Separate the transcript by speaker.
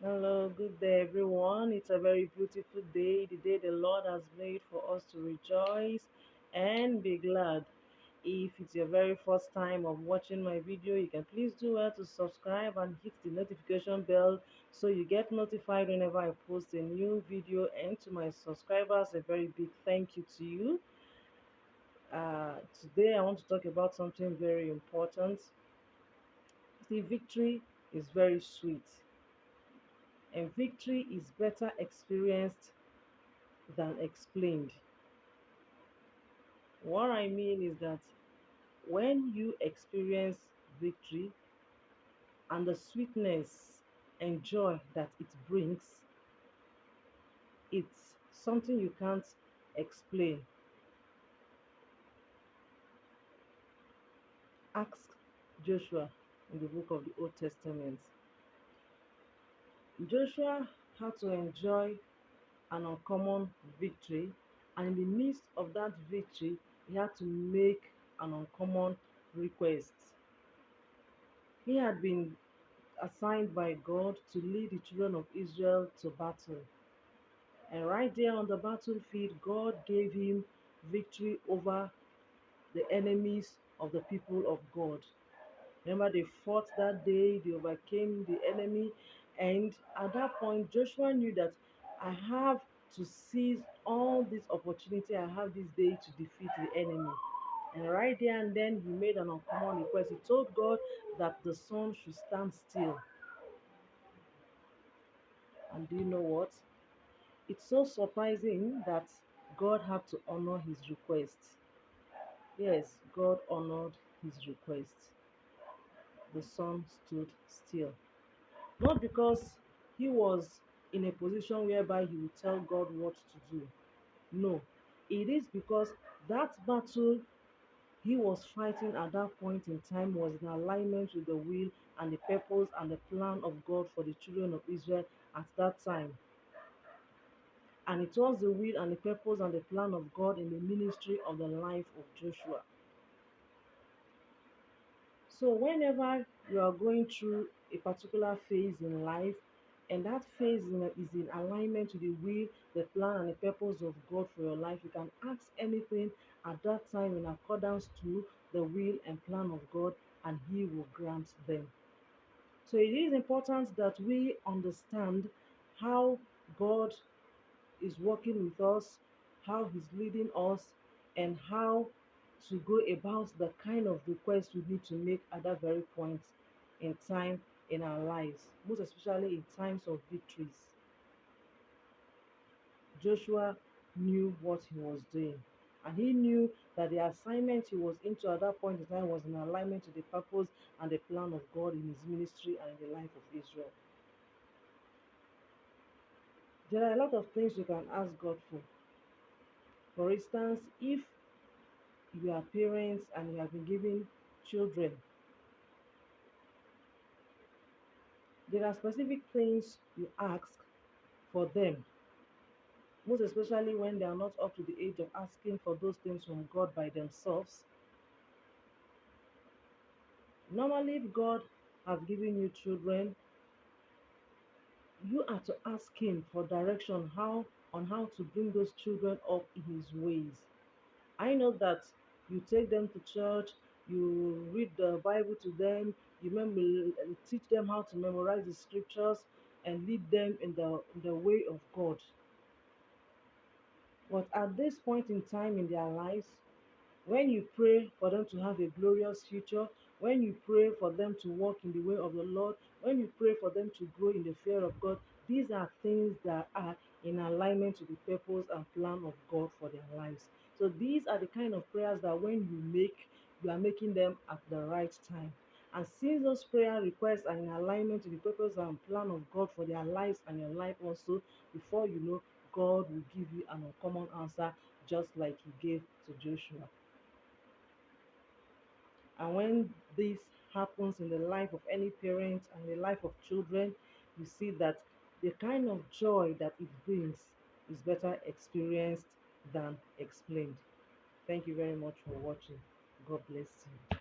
Speaker 1: Hello, good day, everyone. It's a very beautiful day, the day the Lord has made for us to rejoice and be glad. If it's your very first time of watching my video, you can please do well to subscribe and hit the notification bell so you get notified whenever I post a new video. And to my subscribers, a very big thank you to you. Today, I want to talk about something very important. See, victory is very sweet, and victory is better experienced than explained. What I mean is that when you experience victory and the sweetness and joy that it brings, it's something you can't explain. Ask Joshua in the book of the Old Testament. Joshua had to enjoy an uncommon victory, and in the midst of that victory, he had to make an uncommon request. He had been assigned by God to lead the children of Israel to battle. And right there on the battlefield, God gave him victory over the enemies of the people of God. Remember, they fought that day, they overcame the enemy, and at that point, Joshua knew that I have to seize all this opportunity I have this day to defeat the enemy. And right there and then, he made an uncommon request. He told God that the sun should stand still. And do you know what? It's so surprising that God had to honor his request. Yes, God honored his request. The sun stood still. Not because he was in a position whereby he would tell God what to do. No, it is because that battle he was fighting at that point in time was in alignment with the will and the purpose and the plan of God for the children of Israel at that time. And it was the will and the purpose and the plan of God in the ministry of the life of Joshua. So whenever you are going through a particular phase in life, and that phase is in alignment to the will, the plan, and the purpose of God for your life, you can ask anything at that time in accordance to the will and plan of God, and He will grant them. So it is important that we understand how God is working with us, how He's leading us, and how to go about the kind of request we need to make at that very point in time in our lives, most especially in times of victories. Joshua knew what he was doing, and he knew that the assignment he was into at that point in time was in alignment to the purpose and the plan of God in his ministry and in the life of Israel. There are a lot of things you can ask God for. For instance, if you are parents and you have been given children, there are specific things you ask for them, most especially when they are not up to the age of asking for those things from God by themselves. Normally, if God has given you children, you are to ask Him for direction how to bring those children up in His ways. I know that you take them to church, you read the Bible to them, teach them how to memorize the scriptures and lead them in the way of God. But at this point in time in their lives, when you pray for them to have a glorious future, when you pray for them to walk in the way of the Lord, when you pray for them to grow in the fear of God, these are things that are in alignment to the purpose and plan of God for their lives. So these are the kind of prayers that when you make, you are making them at the right time. And since those prayer requests are in alignment to the purpose and plan of God for their lives and your life also, before you know, God will give you an uncommon answer just like He gave to Joshua. And when this happens in the life of any parent and the life of children, you see that the kind of joy that it brings is better experienced than explained. Thank you very much for watching. God bless you.